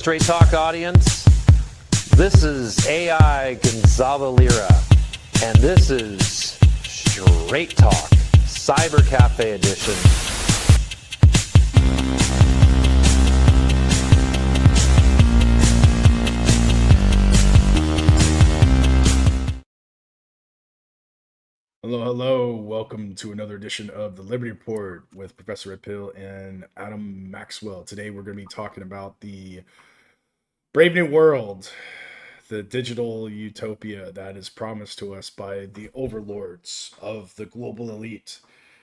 Straight Talk audience. This is AI Gonzalo Lira, and this is Straight Talk, Cyber Cafe Edition. Hello. Welcome to another edition of the Liberty Report with Professor Red Pill and Adam Maxwell. Today we're going to be talking about the brave new world, the digital utopia that is promised to us by the overlords of the global elite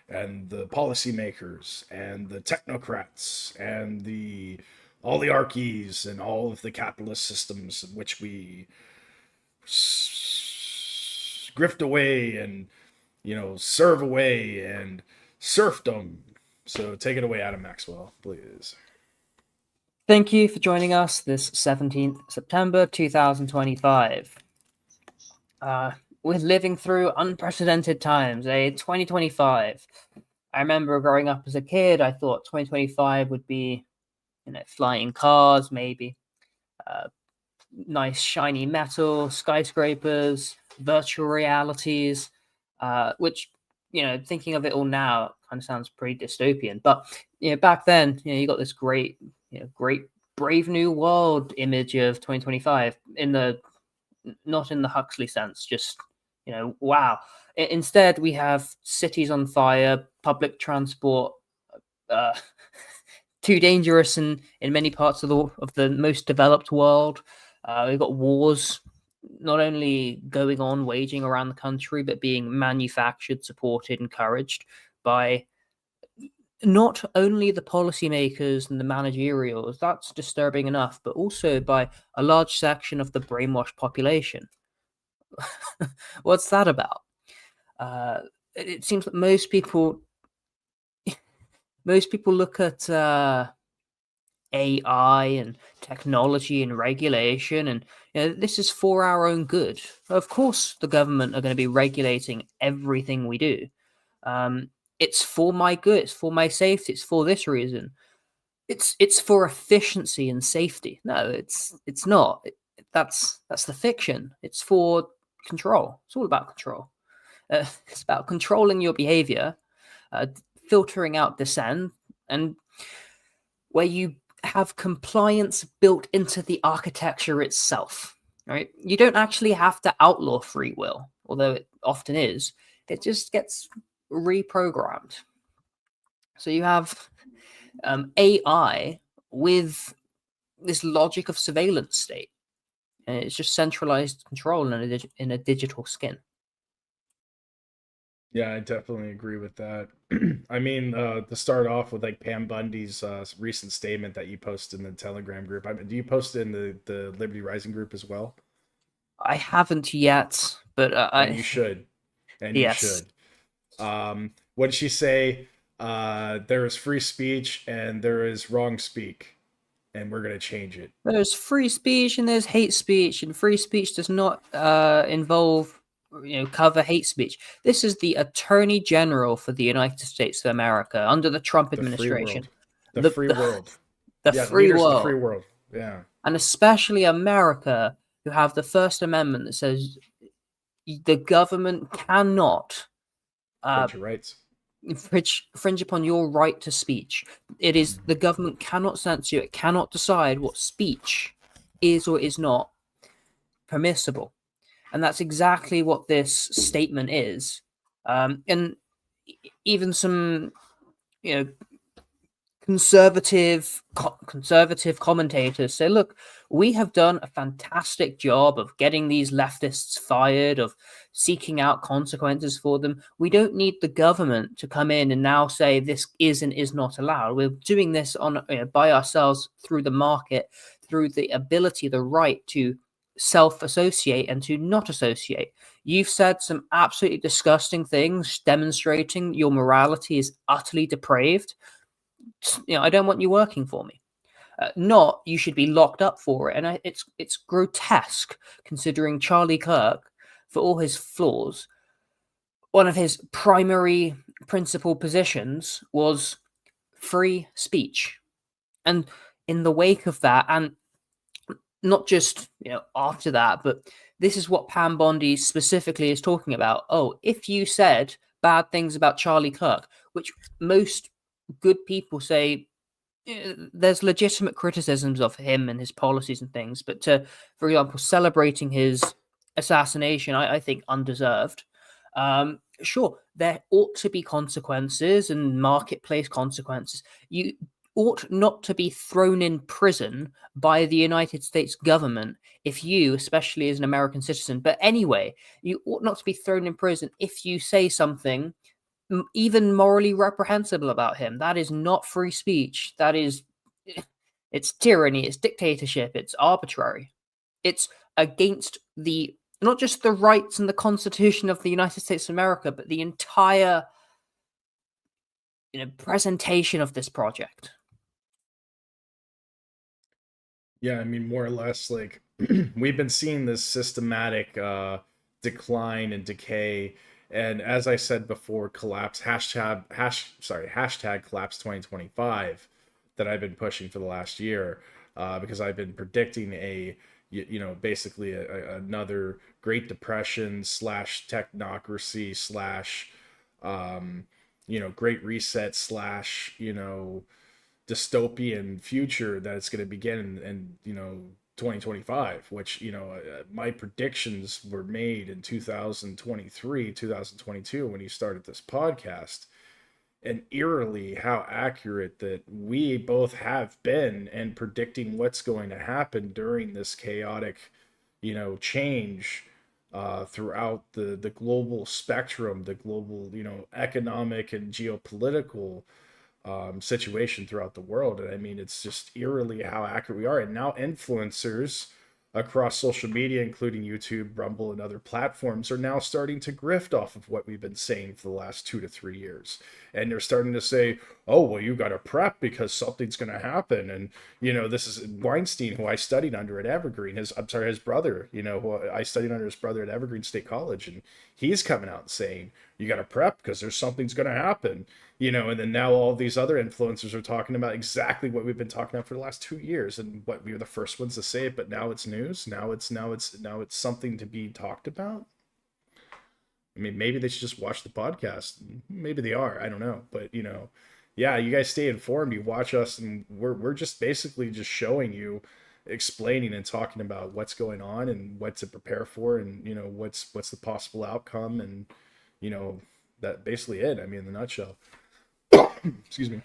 and the policymakers and the technocrats and the oligarchies and all of the capitalist systems in which we grift away and serve away and serfdom. So take it away, Adam Maxwell, please. Thank you for joining us this 17th September 2025. We're living through unprecedented times, 2025. I remember growing up as a kid, I thought 2025 would be, flying cars, maybe, nice shiny metal, skyscrapers, virtual realities, which, thinking of it all now kind of sounds pretty dystopian. But, back then, you got this great brave new world image of 2025 not in the Huxley sense, just, wow. Instead, we have cities on fire, public transport, too dangerous in many parts of the most developed world. We've got wars not only going on, waging around the country, but being manufactured, supported, encouraged by not only the policymakers and the managerials, that's disturbing enough, but also by a large section of the brainwashed population. What's that about? It seems that most people look at AI and technology and regulation, and this is for our own good. Of course, the government are going to be regulating everything we do. It's for my good. It's for my safety. It's for this reason. It's for efficiency and safety. No, it's not. That's the fiction. It's for control. It's all about control. It's about controlling your behavior, filtering out dissent, and where you have compliance built into the architecture itself. Right? You don't actually have to outlaw free will, although it often is. It just gets reprogrammed. So you have AI with this logic of surveillance state, and it's just centralized control in a digital skin. Yeah, I definitely agree with that. I mean, to start off with, like, Pam Bundy's recent statement that you posted in the Telegram group. Do you post it in the Liberty Rising group as well? I haven't yet, but you should. And yes. You should. What did she say? There is free speech and there is wrong speak, and we're going to change it. There's free speech and there's hate speech, and free speech does not involve, cover hate speech. This is the Attorney General for the United States of America under the Trump administration. The free world. The free world. The free world. Yeah. And especially America, who have the First Amendment that says the government cannot infringe your rights. Infringe upon your right to speech. It is the government cannot censor you. It cannot decide what speech is or is not permissible. And that's exactly what this statement is. And even some, conservative commentators say, look, we have done a fantastic job of getting these leftists fired, of seeking out consequences for them. We don't need the government to come in and now say this is and is not allowed. We're doing this on by ourselves through the market, through the ability, the right to self-associate and to not associate. You've said some absolutely disgusting things demonstrating your morality is utterly depraved. I don't want you working for me. Not you should be locked up for it. And it's grotesque considering Charlie Kirk, for all his flaws, one of his primary principal positions was free speech. And in the wake of that, and not just after that, but this is what Pam Bondi specifically is talking about. Oh, if you said bad things about Charlie Kirk, which most good people say, there's legitimate criticisms of him and his policies and things, but for example, celebrating his assassination, I think undeserved. Sure, there ought to be consequences and marketplace consequences. You ought not to be thrown in prison by the United States government if you, especially as an American citizen, but anyway, you ought not to be thrown in prison if you say something even morally reprehensible about him. That is not free speech. That is, it's tyranny, it's dictatorship, it's arbitrary. It's against the, not just the rights and the Constitution of the United States of America, but the entire presentation of this project. Yeah, I mean, more or less, like we've been seeing this systematic decline and decay, and as I said before, collapse hashtag collapse 2025 that I've been pushing for the last year, because I've been predicting basically another Great Depression slash technocracy slash Great Reset slash dystopian future that it's going to begin in 2025, which my predictions were made in 2023 2022 when you started this podcast, and eerily how accurate that we both have been in predicting what's going to happen during this chaotic change throughout the global spectrum, the global economic and geopolitical situation throughout the world. And I mean, it's just eerily how accurate we are. And now influencers across social media, including YouTube, Rumble, and other platforms, are now starting to grift off of what we've been saying for the last 2 to 3 years. And they're starting to say, oh, well, you got to prep because something's going to happen. And, this is Weinstein, who I studied under at Evergreen, his brother, who I studied under his brother at Evergreen State College. And he's coming out and saying, you got to prep because there's something's going to happen. And then now all these other influencers are talking about exactly what we've been talking about for the last 2 years, and what we were the first ones to say it, but now it's news. Now it's something to be talked about. I mean, maybe they should just watch the podcast. Maybe they are. I don't know. But yeah, you guys stay informed. You watch us, and we're just basically just showing you, explaining and talking about what's going on and what to prepare for, and what's the possible outcome, and that basically it. I mean, in a nutshell. Excuse me.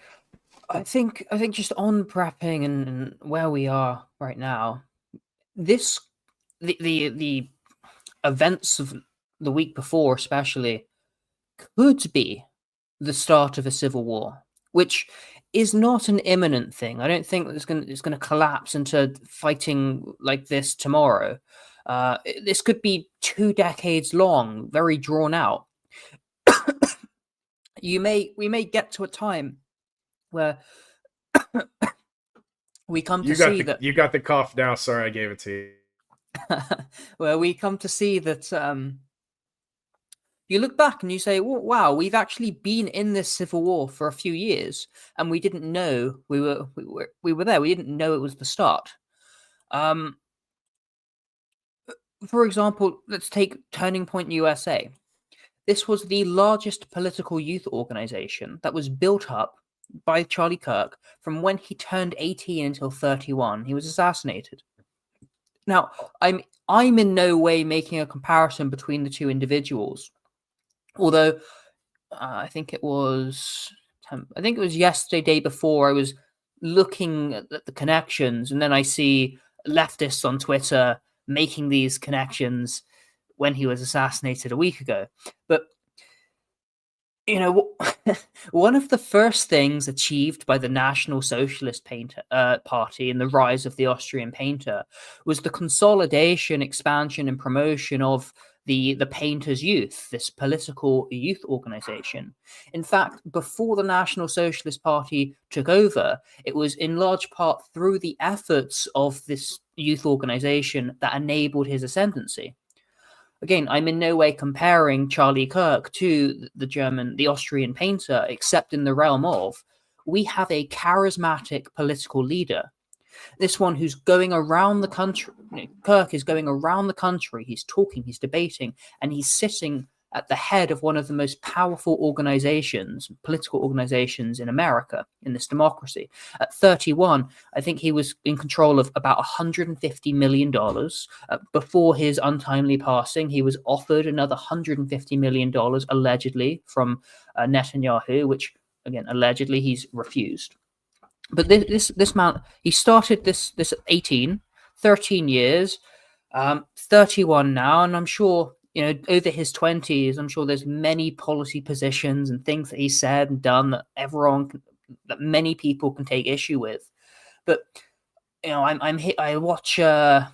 I think just on prepping and where we are right now, the events of the week before especially could be the start of a civil war, which is not an imminent thing. I don't think it's going to collapse into fighting like this tomorrow. This could be 2 decades long, very drawn out. We may get to a time where we come to see that you got the cough now. Sorry, I gave it to you. Where we come to see that you look back and you say, well, wow, we've actually been in this civil war for a few years, and we didn't know we were there. We didn't know it was the start. For example, let's take Turning Point USA. This was the largest political youth organization that was built up by Charlie Kirk from when he turned 18 until 31. He was assassinated. Now, I'm in no way making a comparison between the two individuals, although I think it was yesterday, day before, I was looking at the connections, and then I see leftists on Twitter making these connections when he was assassinated a week ago. But one of the first things achieved by the National Socialist Party in the rise of the Austrian painter was the consolidation, expansion, and promotion of the Painters Youth, this political youth organization. In fact, before the National Socialist Party took over, it was in large part through the efforts of this youth organization that enabled his ascendancy. Again, I'm in no way comparing Charlie Kirk to the Austrian painter, except in the realm of, we have a charismatic political leader. This one who's going around the country, Kirk is going around the country, he's talking, he's debating, and he's sitting at the head of one of the most powerful organizations, political organizations in America, in this democracy. At 31, I think he was in control of about $150 million. Before his untimely passing, he was offered another $150 million, allegedly, from Netanyahu, which, again, allegedly, he's refused. But this man, he started this at 18, 13 years, 31 now, and I'm sure, over his 20s, I'm sure there's many policy positions and things that he said and done that many people can take issue with. But I watch. I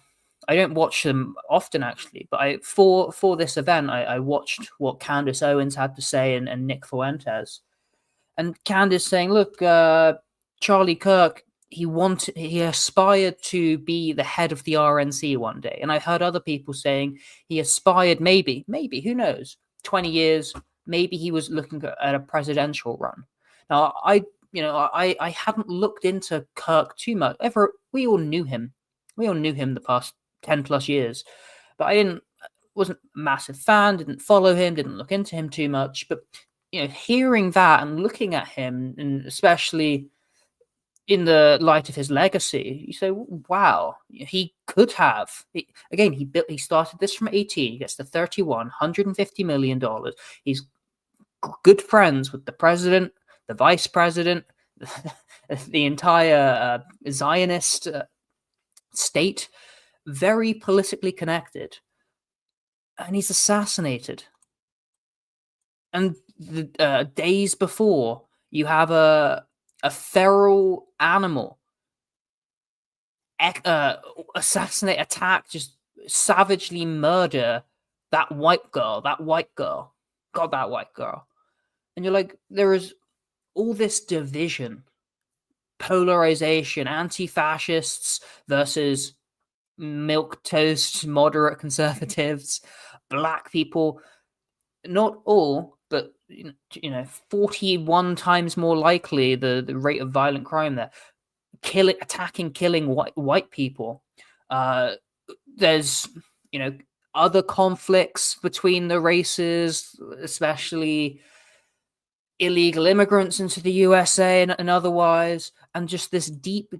don't watch them often, actually, but for this event, I watched what Candace Owens had to say and Nick Fuentes, and Candace saying, "Look, Charlie Kirk, he aspired to be the head of the RNC one day." And I heard other people saying he aspired, maybe, who knows, 20 years, maybe he was looking at a presidential run. Now, I hadn't looked into Kirk too much. We all knew him. The past 10 plus years, but wasn't a massive fan, didn't follow him, didn't look into him too much. But, hearing that and looking at him, and especially in the light of his legacy, you say, wow, he could have. He started this from 18, he gets to 31, $150 million. He's good friends with the president, the vice president, the entire Zionist state, very politically connected. And he's assassinated. And the days before, you have a feral animal attack, just savagely murder that white girl. God, that white girl. And you're like, there is all this division, polarization, anti-fascists versus milquetoast moderate conservatives, black people, not all, but 41 times more likely the rate of violent crime there, killing white people. There's other conflicts between the races, especially illegal immigrants into the USA and otherwise, and just this deep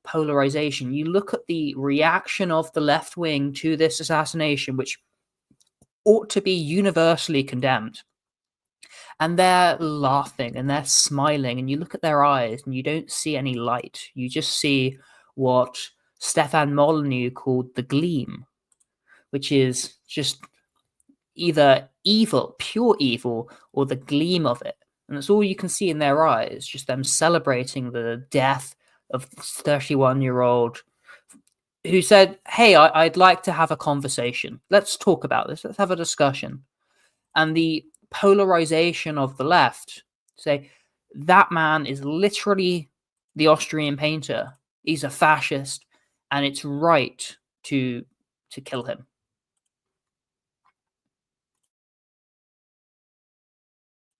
polarization. You look at the reaction of the left wing to this assassination, which ought to be universally condemned, and they're laughing and they're smiling, and you look at their eyes and you don't see any light. You just see what Stefan Molyneux called the gleam, which is just either evil, pure evil, or the gleam of it. And that's all you can see in their eyes, just them celebrating the death of this 31-year-old who said, hey, I'd like to have a conversation. Let's talk about this. Let's have a discussion. And the polarization of the left say, that man is literally the Austrian painter. He's a fascist, and it's right to kill him.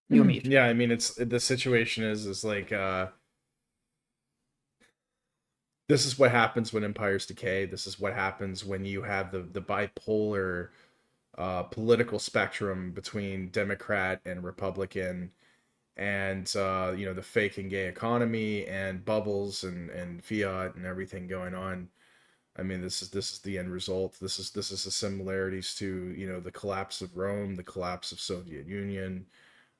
You're mute. Yeah, I mean, it's the situation is like this is what happens when empires decay. This is what happens when you have the bipolar political spectrum between Democrat and Republican, and the fake and gay economy and bubbles and fiat and everything going on. I mean, this is the end result. This is the similarities to the collapse of Rome, the collapse of Soviet Union,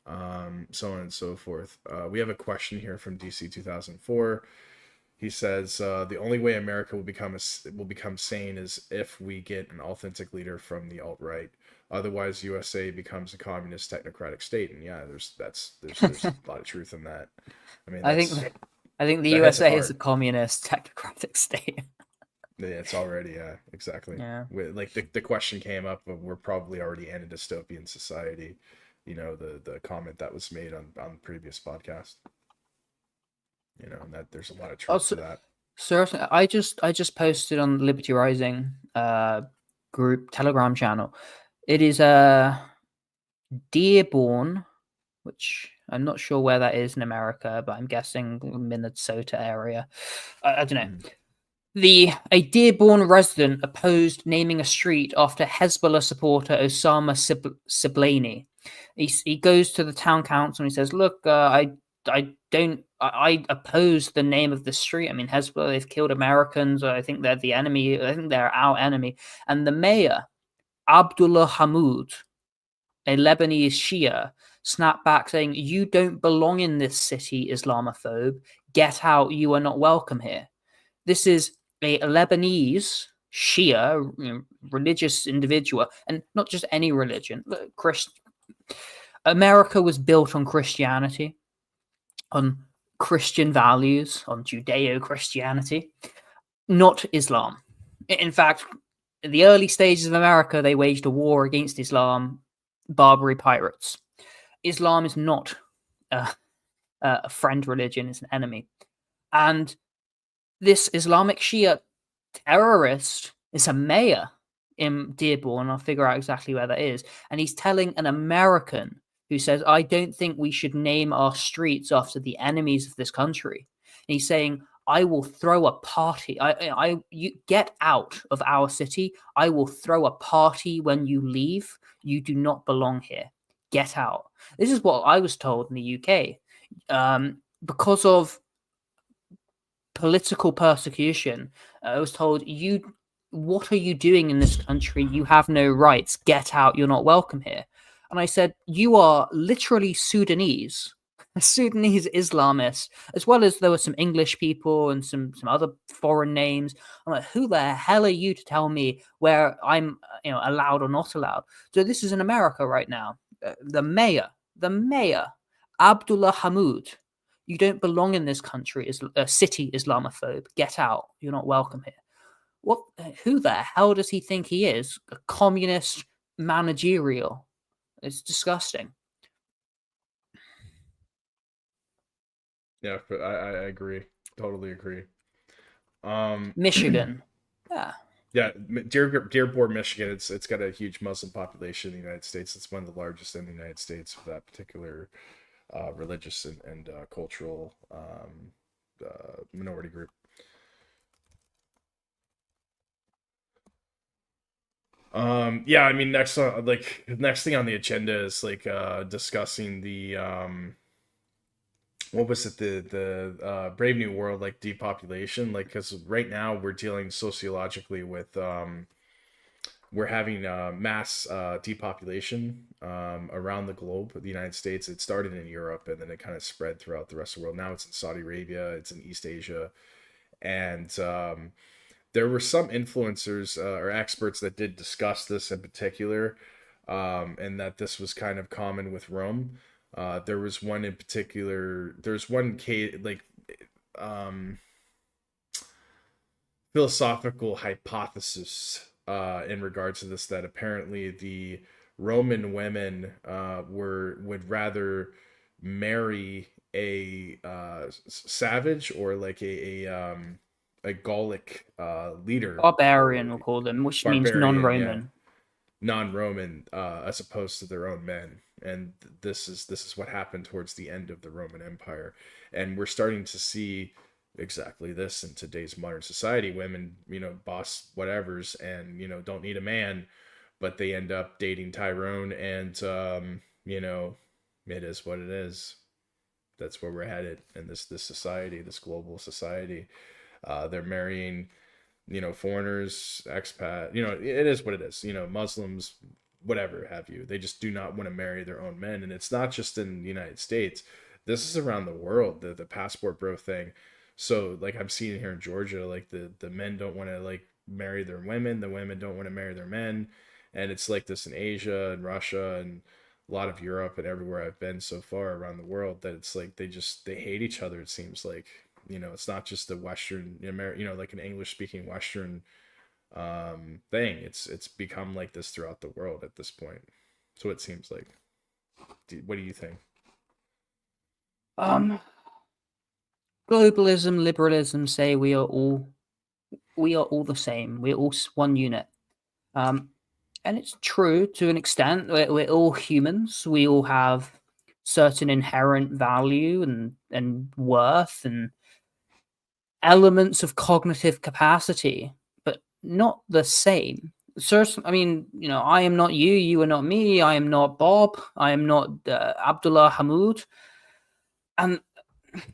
so on and so forth. We have a question here from DC 2004. He says the only way America will become sane is if we get an authentic leader from the alt-right. Otherwise, USA becomes a communist technocratic state. And yeah, there's a lot of truth in that. I mean, I think the USA is a communist technocratic state. Yeah, it's already, exactly. Yeah. Like the question came up of we're probably already in a dystopian society. The comment that was made on the previous podcast. And that there's a lot of truth to that. Certainly, I just posted on the Liberty Rising group Telegram channel. It is Dearborn, which I'm not sure where that is in America, but I'm guessing Minnesota area. I don't know. A Dearborn resident opposed naming a street after Hezbollah supporter Osama Siblani. He goes to the town council and he says, "Look, I oppose the name of the street. I mean, Hezbollah, they've killed Americans. I think they're the enemy. I think they're our enemy." And the mayor, Abdullah Hamoud, a Lebanese Shia, snapped back saying, "You don't belong in this city, Islamophobe. Get out. You are not welcome here." This is a Lebanese Shia, religious individual, and not just any religion. America was built on Christianity, on Christian values, on Judeo-Christianity, not Islam. In fact, in the early stages of America, they waged a war against Islam, Barbary pirates. Islam is not a friend religion, it's an enemy. And this Islamic Shia terrorist is a mayor in Dearborn. I'll figure out exactly where that is. And he's telling an American who says, "I don't think we should name our streets after the enemies of this country." And he's saying, "I will throw a party. You get out of our city. I will throw a party when you leave. You do not belong here. Get out." This is what I was told in the UK. Because of political persecution, I was told, what are you doing in this country? You have no rights. Get out. You're not welcome here. And I said, you are literally Sudanese, a Sudanese Islamist, as well as there were some English people and some other foreign names. I'm like, who the hell are you to tell me where I'm allowed or not allowed? So this is in America right now. The mayor, Abdullah Hamoud, "You don't belong in this country, city, Islamophobe. Get out. You're not welcome here." What? Who the hell does he think he is? A communist managerial? It's disgusting. Yeah, I agree. Totally agree. Michigan. Yeah. Yeah, Dearborn, Michigan. It's got a huge Muslim population in the United States. It's one of the largest in the United States for that particular religious and cultural minority group. Yeah, I mean, next thing on the agenda is discussing the what was it, the Brave New World, like depopulation, like, because right now we're dealing sociologically with we're having mass depopulation around the globe. The United States, it started in Europe and then it kind of spread throughout the rest of the world. Now it's in Saudi Arabia, it's in East Asia, and there were some influencers or experts that did discuss this in particular, and that this was kind of common with Rome. There was one in particular. There's one case, philosophical hypothesis in regards to this, that apparently the Roman women would rather marry a savage or like a Gallic leader, Barbarian, we'll call them, which means non-Roman. Yeah, non-Roman, as opposed to their own men. And this is what happened towards the end of the Roman Empire, and we're starting to see exactly this in today's modern society. Women, boss whatevers, and don't need a man, but they end up dating Tyrone, and it is what it is. That's where we're headed in this society, this global society. They're marrying foreigners, expat, it is what it is, Muslims, whatever have you. They just do not want to marry their own men. And it's not just in the United States. This is around the world, the passport bro thing. So like I'm seeing here in Georgia, like the men don't want to like marry their women, the women don't want to marry their men. And it's like this in Asia and Russia and a lot of Europe and everywhere I've been so far around the world, that it's like they hate each other. It seems like, it's not just a Western, like an English speaking Western thing. It's become like this throughout the world at this point. So it seems like. What do you think? Globalism, liberalism say we are all the same. We're all one unit. And it's true to an extent. We're all humans. We all have certain inherent value and worth and elements of cognitive capacity, but not the same. I mean, I am not you, you are not me, I am not Bob, I am not Abdullah Hamoud. And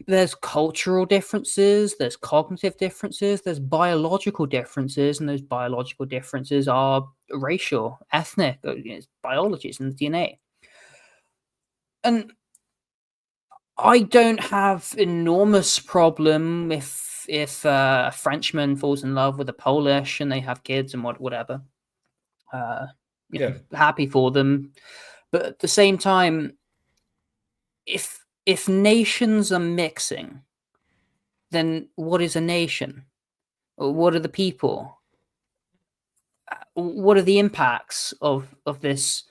there's cultural differences, there's cognitive differences, there's biological differences, and those biological differences are racial, ethnic, it's biology, it's in the DNA. And I don't have enormous problem if a Frenchman falls in love with a Polish and they have kids and whatever. Happy for them, but at the same time, if nations are mixing, then what is a nation? What are the people? What are the impacts of this?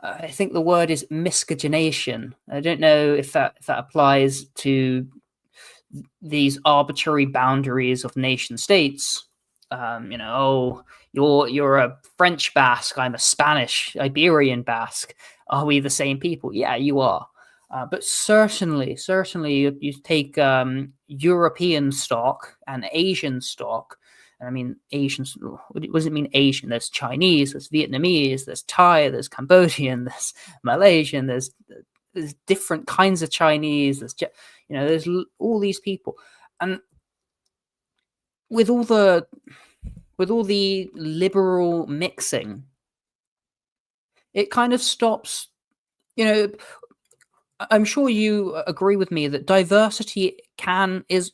I think the word is miscegenation. I don't know if that applies to these arbitrary boundaries of nation states. You're a French Basque, I'm a Spanish Iberian Basque. Are we the same people? Yeah, you are. But certainly, you take European stock and Asian stock. I mean, Asians. What does it mean, Asian? There's Chinese, there's Vietnamese, there's Thai, there's Cambodian, there's Malaysian, there's different kinds of Chinese. There's all these people, and with all the liberal mixing, it kind of stops. I'm sure you agree with me that diversity is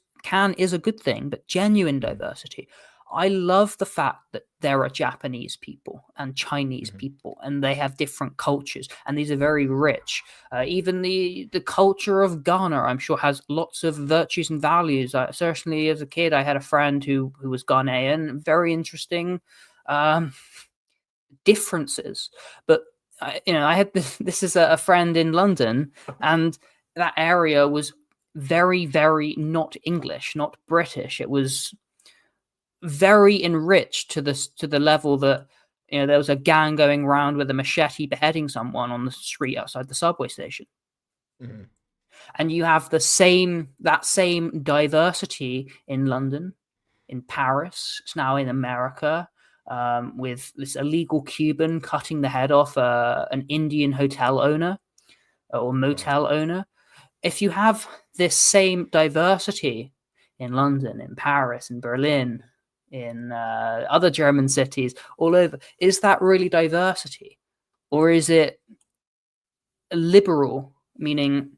a good thing, but genuine diversity. I love the fact that there are Japanese people and Chinese people, and they have different cultures, and these are very rich. Even the culture of Ghana, I'm sure, has lots of virtues and values. Certainly, as a kid, I had a friend who was Ghanaian. Very interesting differences, but I had this is a friend in London, and that area was very, very not English, not British. It was very enriched to the level that there was a gang going around with a machete beheading someone on the street outside the subway station. And you have that same diversity in London, in Paris, it's now in America, with this illegal Cuban cutting the head off an Indian hotel owner or motel owner. If you have this same diversity in London, in Paris, in Berlin, in other German cities, all over, is that really diversity? Or is it liberal, meaning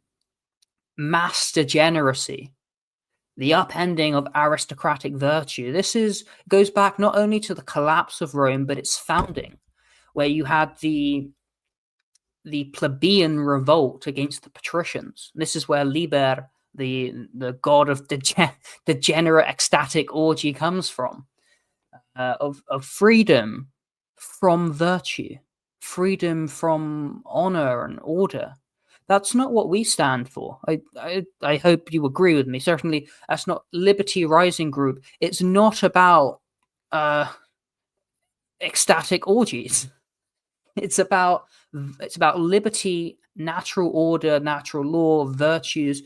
mass degeneracy, the upending of aristocratic virtue? This goes back not only to the collapse of Rome, but its founding, where you had the plebeian revolt against the patricians. This is where Liber, the god of degenerate ecstatic orgy, comes from, of freedom from virtue, freedom from honor and order. That's not what we stand for. I hope you agree with me. Certainly, that's not Liberty Rising Group. It's not about ecstatic orgies. It's about liberty, natural order, natural law, virtues.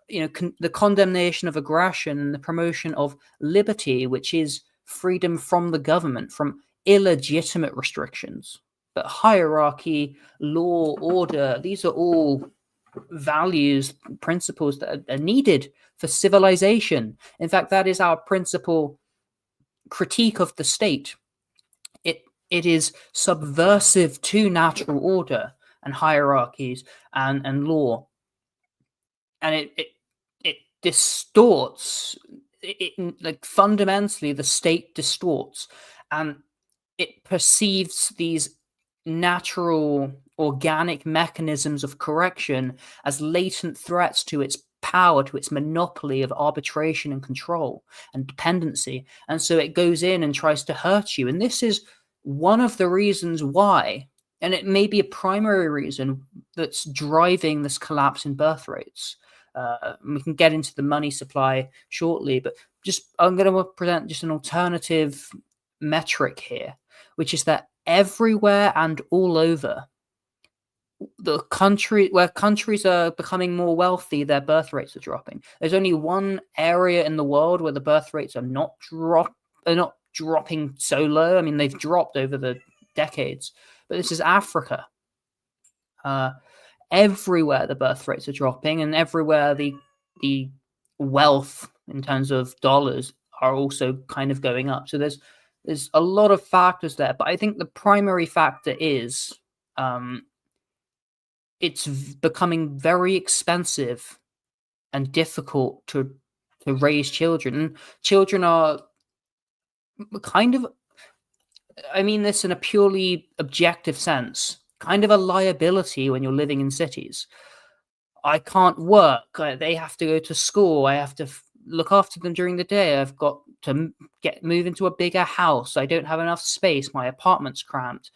The condemnation of aggression and the promotion of liberty, which is freedom from the government, from illegitimate restrictions. But hierarchy, law, order, these are all values, principles that are needed for civilization. In fact, that is our principal critique of the state. It is subversive to natural order and hierarchies and law. And it distorts, like fundamentally the state distorts, and it perceives these natural organic mechanisms of correction as latent threats to its power, to its monopoly of arbitration and control and dependency. And so it goes in and tries to hurt you. And this is one of the reasons why, and it may be a primary reason that's driving this collapse in birth rates. We can get into the money supply shortly, but I'm going to present just an alternative metric here, which is that everywhere and all over, the country where countries are becoming more wealthy, their birth rates are dropping. There's only one area in the world where the birth rates are not dropping so low. I mean, they've dropped over the decades, but this is Africa. Everywhere the birth rates are dropping, and everywhere the wealth in terms of dollars are also kind of going up. So there's a lot of factors there, but I think the primary factor is it's becoming very expensive and difficult to raise children. And children are kind of, I mean this in a purely objective sense, kind of a liability when you're living in cities. I can't work. They have to go to school. I have to look after them during the day. I've got to move into a bigger house. I don't have enough space. My apartment's cramped.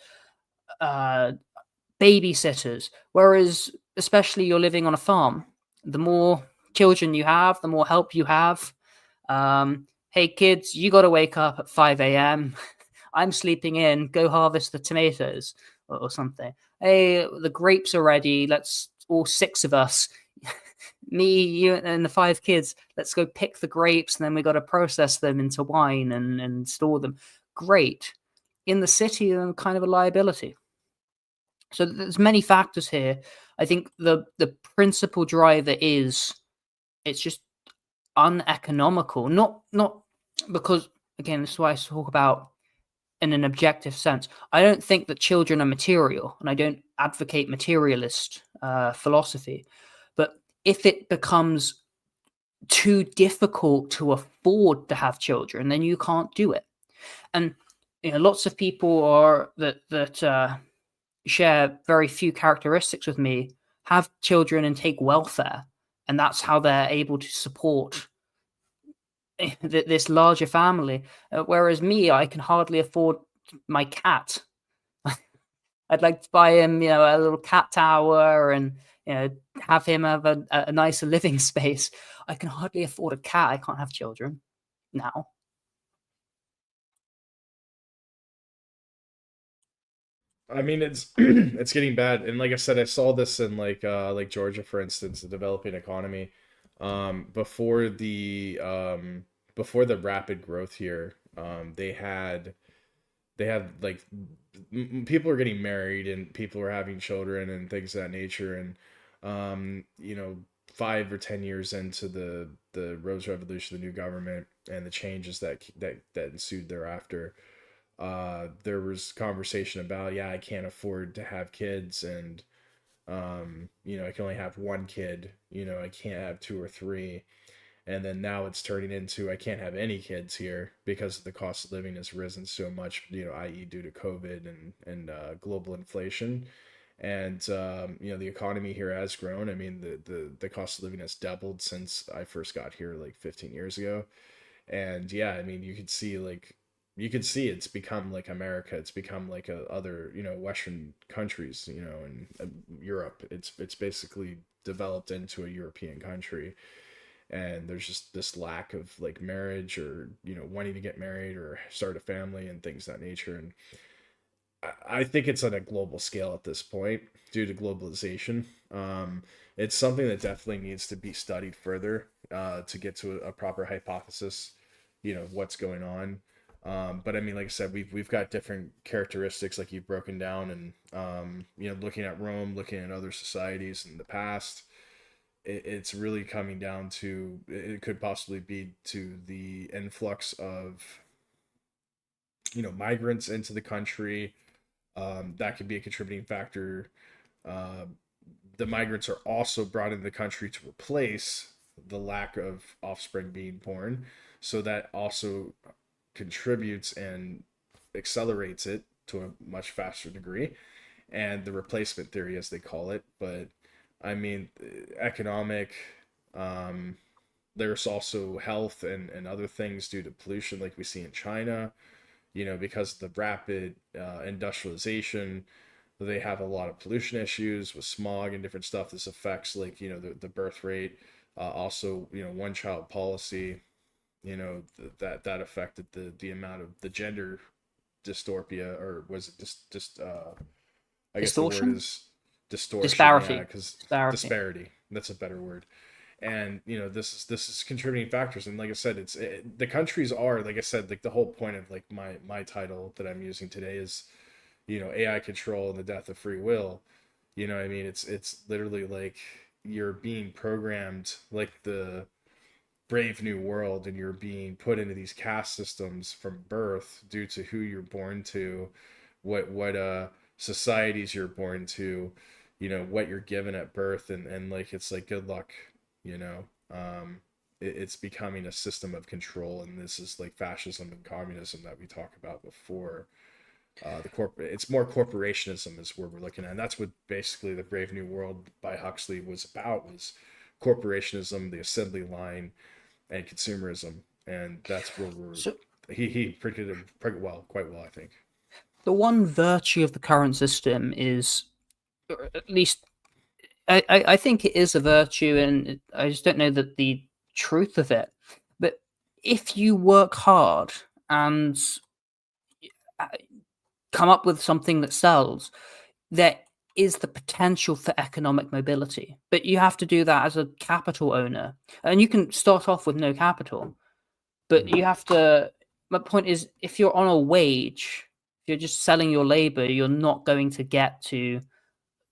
Babysitters. Whereas, especially you're living on a farm, the more children you have, the more help you have. Hey kids, you got to wake up at 5 a.m. I'm sleeping in. Go harvest the tomatoes or something. Hey, the grapes are ready. Let's all 6 of us, me, you, and the 5 kids. Let's go pick the grapes, and then we got to process them into wine and store them. Great. In the city, they're kind of a liability. So there's many factors here. I think the principal driver is it's just uneconomical. Not because, again, this is why I talk about in an objective sense. I don't think that children are material, and I don't advocate materialist philosophy. But if it becomes too difficult to afford to have children, then you can't do it. And lots of people are that share very few characteristics with me have children and take welfare, and that's how they're able to support this larger family. Whereas me, I can hardly afford my cat. I'd like to buy him, a little cat tower and have him have a nicer living space. I can hardly afford a cat. I can't have children now. I mean, it's it's getting bad, and like I said, I saw this in like Georgia, for instance, the developing economy, before the rapid growth here, they had like people are getting married and people are having children and things of that nature, and 5 or 10 years into the Rose Revolution, the new government, and the changes that ensued thereafter, there was conversation about, yeah, I can't afford to have kids, and I can only have one kid, I can't have 2 or 3. And then now it's turning into, I can't have any kids here because the cost of living has risen so much, i.e. due to COVID and global inflation. And the economy here has grown. I mean, the cost of living has doubled since I first got here like 15 years ago. And yeah, I mean, you could see it's become like America. It's become like other, Western countries, and Europe. It's basically developed into a European country, and there's just this lack of like marriage, or wanting to get married or start a family and things of that nature. And I think it's on a global scale at this point due to globalization. It's something that definitely needs to be studied further, to get to a proper hypothesis, of what's going on. But I mean, like I said, we've got different characteristics, like you've broken down, and looking at Rome, looking at other societies in the past, it's really coming down to, it could possibly be to the influx of migrants into the country. That could be a contributing factor. Uh, the migrants are also brought into the country to replace the lack of offspring being born, so that also contributes and accelerates it to a much faster degree, and the replacement theory, as they call it. But I mean, economic, um, there's also health and other things due to pollution, like we see in China, because of the rapid industrialization. They have a lot of pollution issues with smog and different stuff. This affects, like, the birth rate. Also, one child policy, that affected the amount of the gender dystopia, or was it just I guess the word Distortion? is distortion, yeah, Disparity. because Disparity. disparity, that's a better word. And this is contributing factors, and like I said, the countries are, like I said, like the whole point of like my title that I'm using today is, AI control and the death of free will. What I mean, it's literally like you're being programmed like the Brave New World, and you're being put into these caste systems from birth due to who you're born to, what societies you're born to, what you're given at birth, and like it's like good luck, you know. It's becoming a system of control, and this is like fascism and communism that we talked about before. It's more corporationism is where we're looking at, and that's what basically the Brave New World by Huxley was about, was corporationism, the assembly line, and consumerism, and that's where we're. So He predicted it quite well, I think. the one virtue of the current system is, or at least I think it is a virtue, and I just don't know that the truth of it. But if you work hard and uh, come up with something that sells, there is the potential for economic mobility. But you have to do that as a capital owner, and you can start off with no capital. But you have to. My point is, if you're on a wage, if you're just selling your labor, you're not going to get to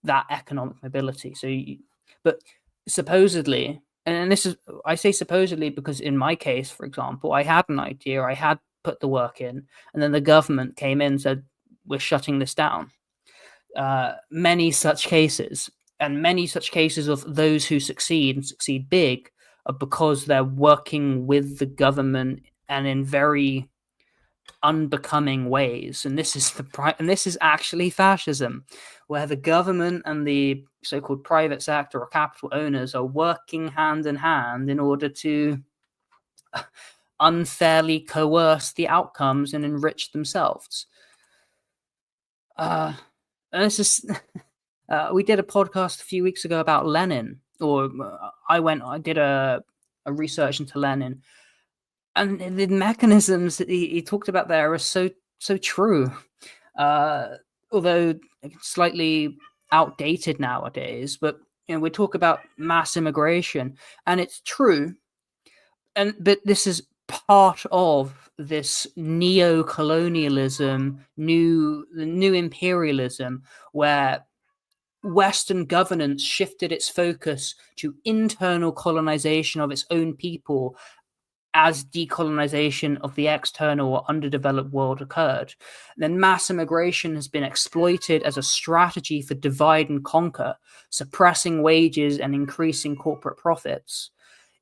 that economic mobility. But supposedly, and this is, I say supposedly because in my case, for example, I had an idea, I had put the work in, and then the government came in and said, we're shutting this down. Many such cases, and many such cases of those who succeed and succeed big are because they're working with the government and in very unbecoming ways. And this is actually fascism, where the government and the so-called private sector or capital owners are working hand in hand in order to unfairly coerce the outcomes and enrich themselves. And this is we did a podcast a few weeks ago about Lenin, or I did a research into Lenin, and the mechanisms that he talked about there are so true, although slightly outdated nowadays. But we talk about mass immigration, and it's true, but this is part of this neo-colonialism, new imperialism, where Western governance shifted its focus to internal colonization of its own people as decolonization of the external or underdeveloped world occurred. Then mass immigration has been exploited as a strategy for divide and conquer, suppressing wages and increasing corporate profits.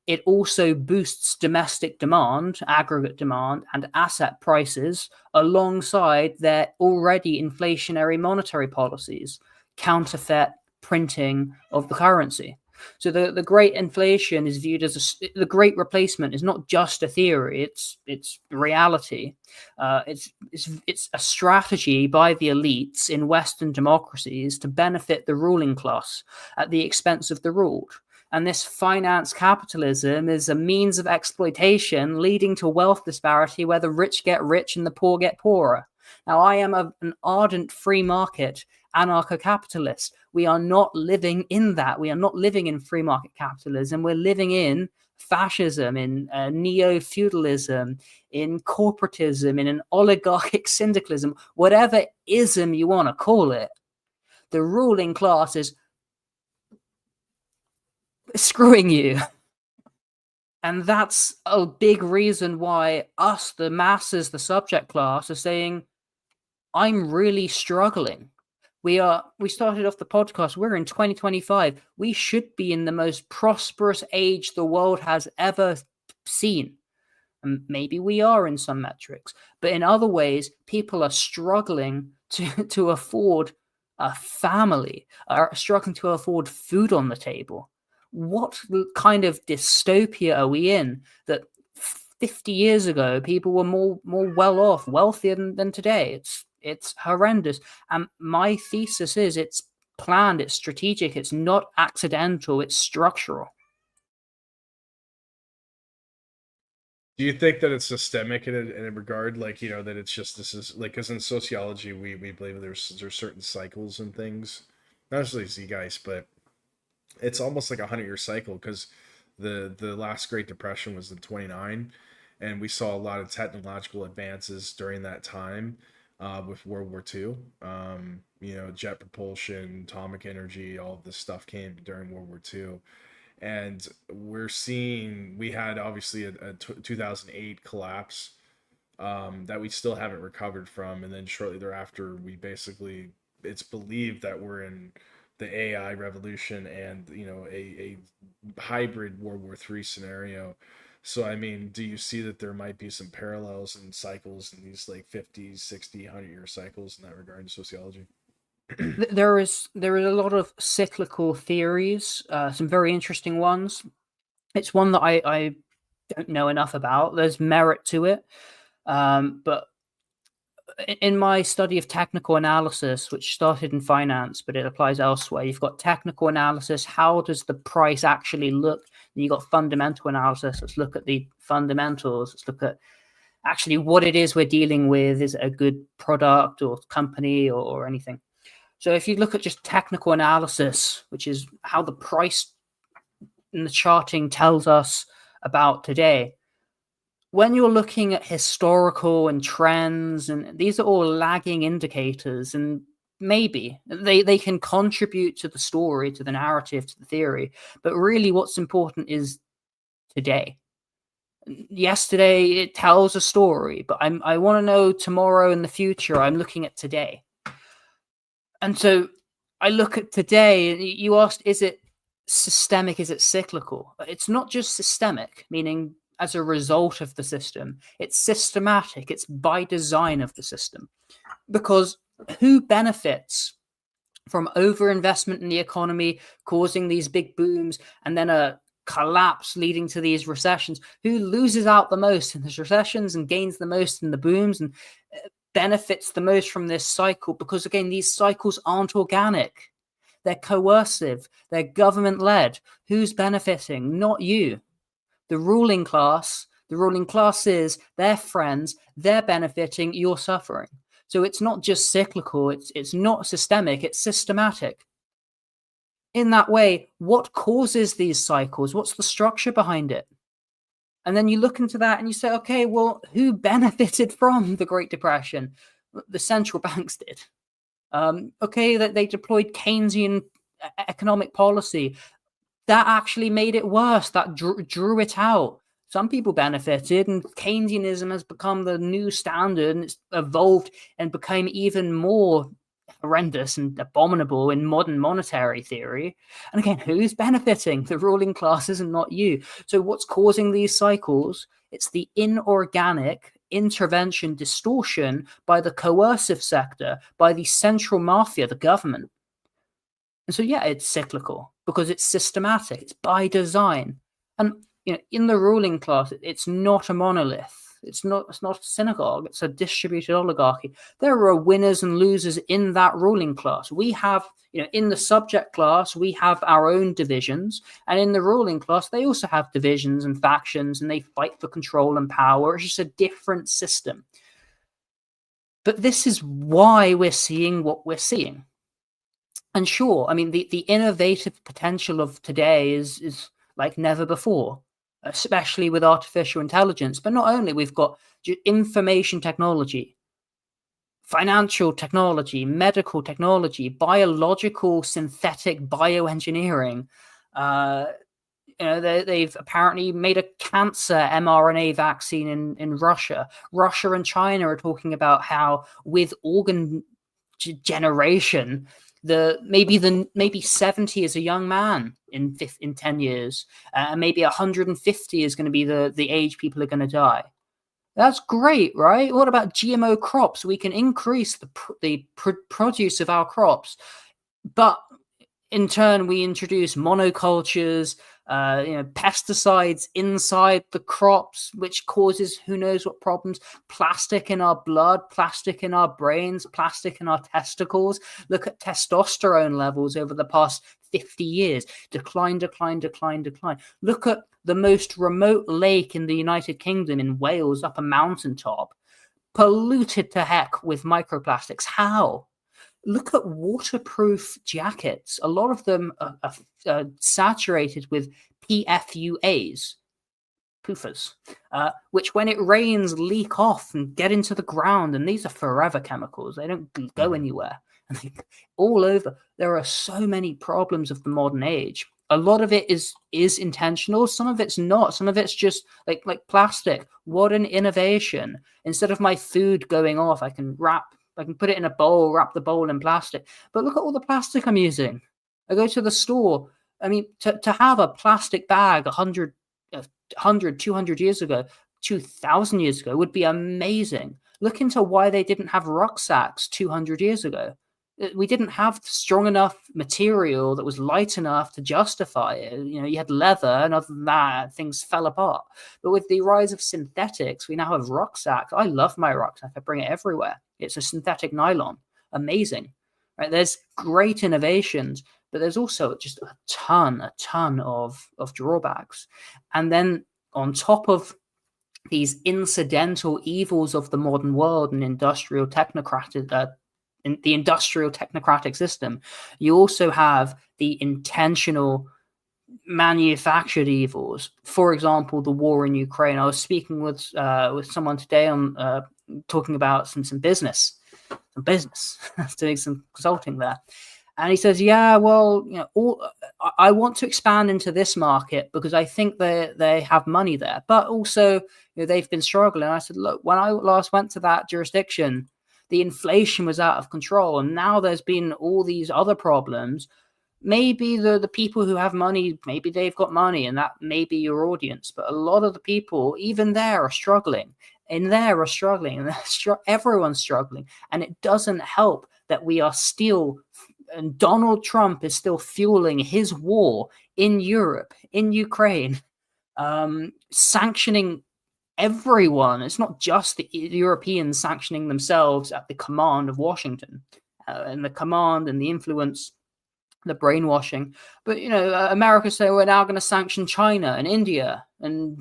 It also boosts domestic demand, aggregate demand, and asset prices alongside their already inflationary monetary policies, counterfeit printing of the currency. So the great inflation is viewed as the great replacement is not just a theory; it's reality. It's a strategy by the elites in Western democracies to benefit the ruling class at the expense of the ruled. And this finance capitalism is a means of exploitation leading to wealth disparity where the rich get rich and the poor get poorer. Now, I am an ardent free market anarcho-capitalist. We are not living in that. We are not living in free market capitalism. We're living in fascism, in neo-feudalism, in corporatism, in an oligarchic syndicalism, whatever ism you want to call it. The ruling class is screwing you. And that's a big reason why us, the masses, the subject class, are saying, I'm really struggling. We started off the podcast, we're in 2025. We should be in the most prosperous age the world has ever seen. And maybe we are in some metrics, but in other ways, people are struggling to afford a family, are struggling to afford food on the table. What kind of dystopia are we in that 50 years ago people were more well off, wealthier than today? It's horrendous. And my thesis is it's planned, it's strategic, it's not accidental, it's structural. Do you think that it's systemic in a regard, like that it's just this is like, because in sociology we believe there's certain cycles and things, not necessarily sea ice, but it's almost like a 100-year cycle, because the last Great Depression was in 29, and we saw a lot of technological advances during that time, with World War II. Jet propulsion, atomic energy, all of this stuff came during World War II. And we had obviously a 2008 collapse, that we still haven't recovered from. And then shortly thereafter, it's believed that we're in the AI revolution, and, a hybrid World War III scenario. So, I mean, do you see that there might be some parallels and cycles in these like 50, 60, 100-year cycles in that regard in sociology? There is a lot of cyclical theories, some very interesting ones. It's one that I don't know enough about. There's merit to it, but in my study of technical analysis, which started in finance but it applies elsewhere, you've got technical analysis. How does the price actually look? And you've got fundamental analysis. Let's look at the fundamentals. Let's look at actually what it is we're dealing with. Is it a good product or company or anything? So if you look at just technical analysis, which is how the price in the charting tells us about today, when you're looking at historical and trends, and these are all lagging indicators, and maybe they can contribute to the story, to the narrative, to the theory, but really what's important is today. Yesterday, it tells a story, but I want to know tomorrow and the future. I'm looking at today. And so I look at today. You asked, is it systemic? Is it cyclical? It's not just systemic, meaning as a result of the system. It's systematic. It's by design of the system. Because who benefits from overinvestment in the economy, causing these big booms, and then a collapse leading to these recessions? Who loses out the most in these recessions and gains the most in the booms, and benefits the most from this cycle? Because again, these cycles aren't organic. They're coercive. They're government-led. Who's benefiting? Not you. The ruling class. The ruling classes, their friends, they're benefiting, you're suffering. So it's not just cyclical, it's not systemic, it's systematic. In that way, what causes these cycles? What's the structure behind it? And then you look into that and you say, okay, well, who benefited from the Great Depression? The central banks did. Okay, that they deployed Keynesian economic policy. That actually made it worse. That drew it out. Some people benefited, and Keynesianism has become the new standard, and it's evolved and became even more horrendous and abominable in modern monetary theory. And again, who's benefiting? The ruling classes and not you. So what's causing these cycles? It's the inorganic intervention distortion by the coercive sector, by the central mafia, the government. And so, yeah, it's cyclical because it's systematic. It's by design. And in the ruling class, it's not a monolith. It's not a synagogue. It's a distributed oligarchy. There are winners and losers in that ruling class. We have, in the subject class, we have our own divisions. And in the ruling class, they also have divisions and factions, and they fight for control and power. It's just a different system. But this is why we're seeing what we're seeing. And sure, I mean, the innovative potential of today is like never before, especially with artificial intelligence. But not only, we've got information technology, financial technology, medical technology, biological, synthetic bioengineering. They've apparently made a cancer mRNA vaccine in Russia. Russia and China are talking about how with organ generation, maybe 70 is a young man in 10 years, and maybe 150 is going to be the age people are going to die. That's great, right? What about GMO crops? We can increase the produce of our crops, but in turn we introduce monocultures, pesticides inside the crops, which causes who knows what problems. Plastic in our blood, plastic in our brains, plastic in our testicles. Look at testosterone levels over the past 50 years. Decline. Look at the most remote lake in the United Kingdom, in Wales, up a mountaintop, polluted to heck with microplastics. How? Look at waterproof jackets. A lot of them are saturated with PFUAs, PFAS, which when it rains leak off and get into the ground. And these are forever chemicals. They don't go anywhere. All over. There are so many problems of the modern age. A lot of it is intentional. Some of it's not. Some of it's just like plastic. What an innovation. Instead of my food going off, I can put it in a bowl, wrap the bowl in plastic. But look at all the plastic I'm using. I go to the store. I mean, to have a plastic bag 100, 200 years ago, 2,000 years ago would be amazing. Look into why they didn't have rucksacks 200 years ago. We didn't have strong enough material that was light enough to justify it. You had leather, and other than that, things fell apart. But with the rise of synthetics, we now have rucksacks. I love my rucksack. I bring it everywhere. It's a synthetic nylon. Amazing. Right? There's great innovations, but there's also just a ton of drawbacks. And then on top of these incidental evils of the modern world and industrial technocratic in the industrial technocratic system, you also have the intentional manufactured evils. For example, the war in Ukraine. I was speaking with someone today on talking about some business, doing some consulting there. And he says, yeah, well, I want to expand into this market because I think they have money there. But also, they've been struggling. And I said, look, when I last went to that jurisdiction, the inflation was out of control. And now there's been all these other problems. Maybe the people who have money, maybe they've got money, and that may be your audience. But a lot of the people, even there, are struggling. And everyone's struggling. And it doesn't help that we are still, and Donald Trump is still fueling his war in Europe, in Ukraine, sanctioning everyone. It's not just the Europeans sanctioning themselves at the command of Washington, and the command and the influence, the brainwashing. But America say we're now going to sanction China and India and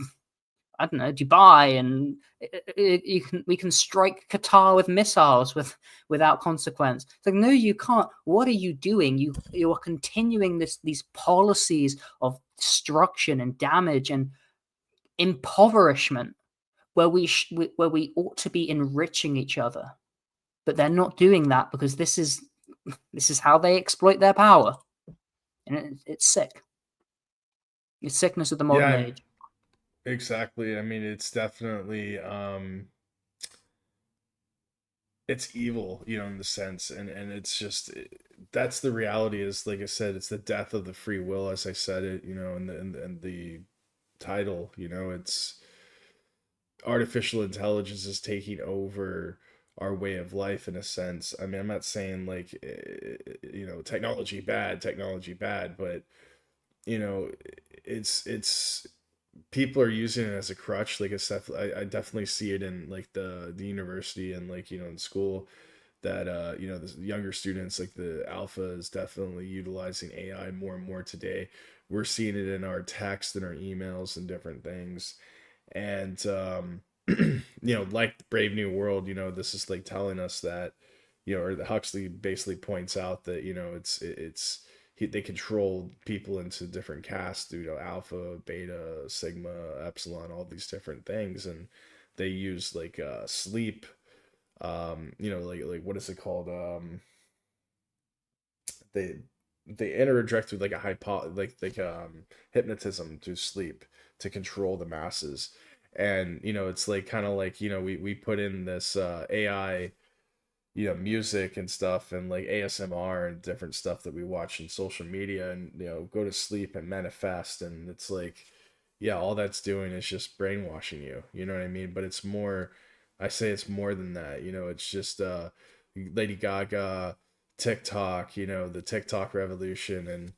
I don't know, Dubai, and we can strike Qatar with missiles without consequence. It's like, no, you can't. What are you doing? You are continuing these policies of destruction and damage and impoverishment, where we ought to be enriching each other, but they're not doing that because this is how they exploit their power, and it's sick. It's sickness of the modern age. Exactly. I mean, it's definitely it's evil, in the sense, and it's just that's the reality. Is, like I said, it's the death of the free will, as I said it, in the title. It's artificial intelligence is taking over our way of life, in a sense. I mean, I'm not saying like technology bad, but it's people are using it as a crutch. Like, I definitely see it in like the university, and like in school, that the younger students, like the alpha, is definitely utilizing AI more and more today. We're seeing it in our text and our emails and different things. And like Brave New World, this is like telling us that, or the Huxley basically points out that they control people into different castes through alpha, beta, sigma, epsilon, all these different things. And they use like sleep, like what is it called, they interact through like a hypnotism through sleep to control the masses. And it's like kind of like we put in this AI, music and stuff, and like ASMR and different stuff that we watch in social media, and go to sleep and manifest. And it's like, yeah, all that's doing is just brainwashing you, you know what I mean? But it's more, I say it's more than that. It's just Lady Gaga, TikTok, the TikTok revolution. And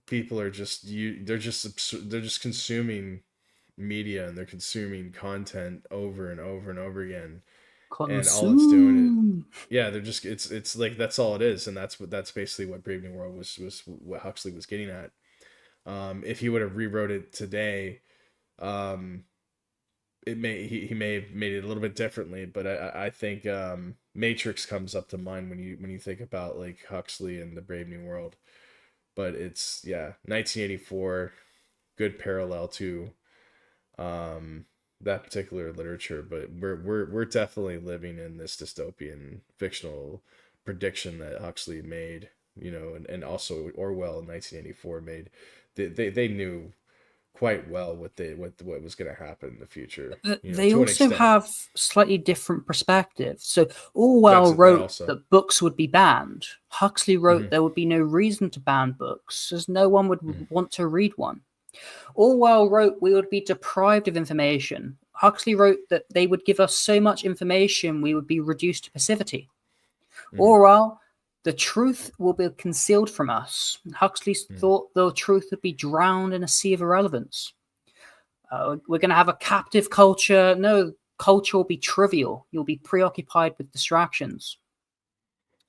people are they're just consuming media, and they're consuming content over and over and over again. And all it's doing is, yeah, they're just, it's like, that's all it is. And that's basically what Brave New World was what Huxley was getting at. If he would have rewrote it today, he may have made it a little bit differently. But I think Matrix comes up to mind when you think about like Huxley and the Brave New World. But it's 1984, good parallel to that particular literature. But we're definitely living in this dystopian fictional prediction that Huxley made, and also Orwell in 1984 made. They knew quite well what was going to happen in the future. They To an also extent. have slightly different perspectives. So That's Orwell that wrote also. that books would be banned. Huxley wrote Mhm. there would be no reason to ban books, as no one would Mhm. want to read one. Orwell wrote we would be deprived of information. Huxley wrote that they would give us so much information we would be reduced to passivity. Mhm. Orwell, the truth will be concealed from us. Huxley Mhm. thought the truth would be drowned in a sea of irrelevance. We're going to have a captive culture. No, culture will be trivial. You'll be preoccupied with distractions.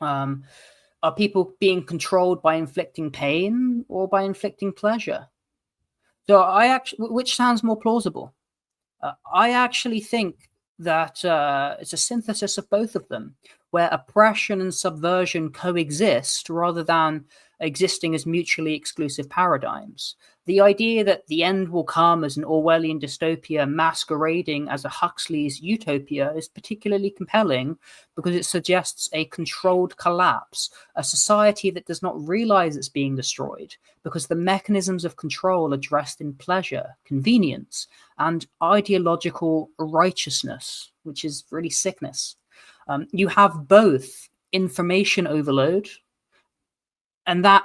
Are people being controlled by inflicting pain or by inflicting pleasure? So which sounds more plausible? I actually think that it's a synthesis of both of them, where oppression and subversion coexist rather than existing as mutually exclusive paradigms. The idea that the end will come as an Orwellian dystopia masquerading as a Huxley's utopia is particularly compelling because it suggests a controlled collapse, a society that does not realize it's being destroyed because the mechanisms of control are dressed in pleasure, convenience, and ideological righteousness, which is really sickness. You have both information overload, and that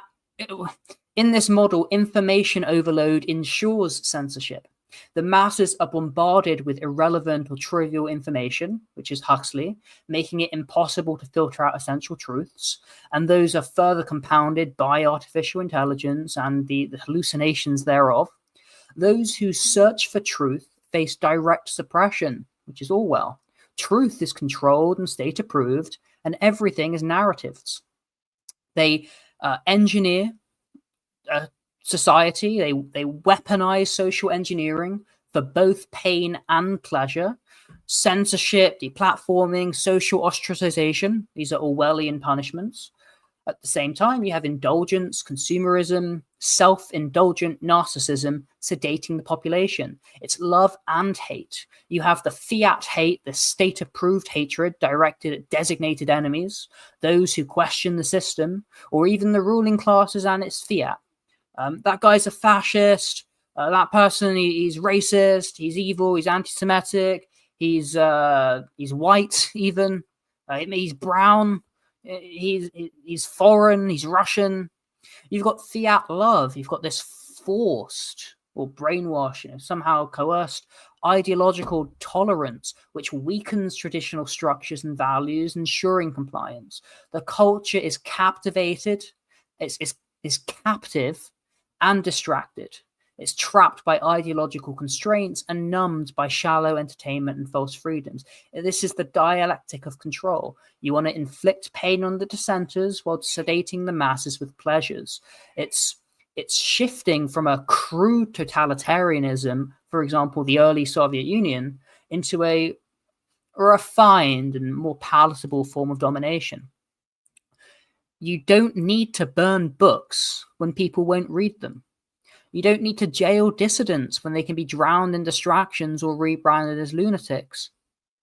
in this model, information overload ensures censorship. The masses are bombarded with irrelevant or trivial information, which is Huxley, making it impossible to filter out essential truths. And those are further compounded by artificial intelligence and the hallucinations thereof. Those who search for truth face direct suppression, which is Orwell. Truth is controlled and state approved, and everything is narratives. They engineer society, they weaponize social engineering for both pain and pleasure. Censorship, deplatforming, social ostracization, these are Orwellian punishments. At the same time, you have indulgence, consumerism, self-indulgent narcissism sedating the population. It's love and hate. You have the fiat hate, the state-approved hatred directed at designated enemies, those who question the system, or even the ruling classes and its fiat. That guy's a fascist. That person, he's racist. He's evil. He's anti-Semitic. He's white even. He's brown. He's foreign. He's Russian. You've got fiat love. You've got this forced or brainwashed, somehow coerced ideological tolerance, which weakens traditional structures and values, ensuring compliance. The culture is captivated. It's captive and distracted. It's trapped by ideological constraints and numbed by shallow entertainment and false freedoms. This is the dialectic of control. You want to inflict pain on the dissenters while sedating the masses with pleasures. It's shifting from a crude totalitarianism, for example, the early Soviet Union, into a refined and more palatable form of domination. You don't need to burn books when people won't read them. You don't need to jail dissidents when they can be drowned in distractions or rebranded as lunatics.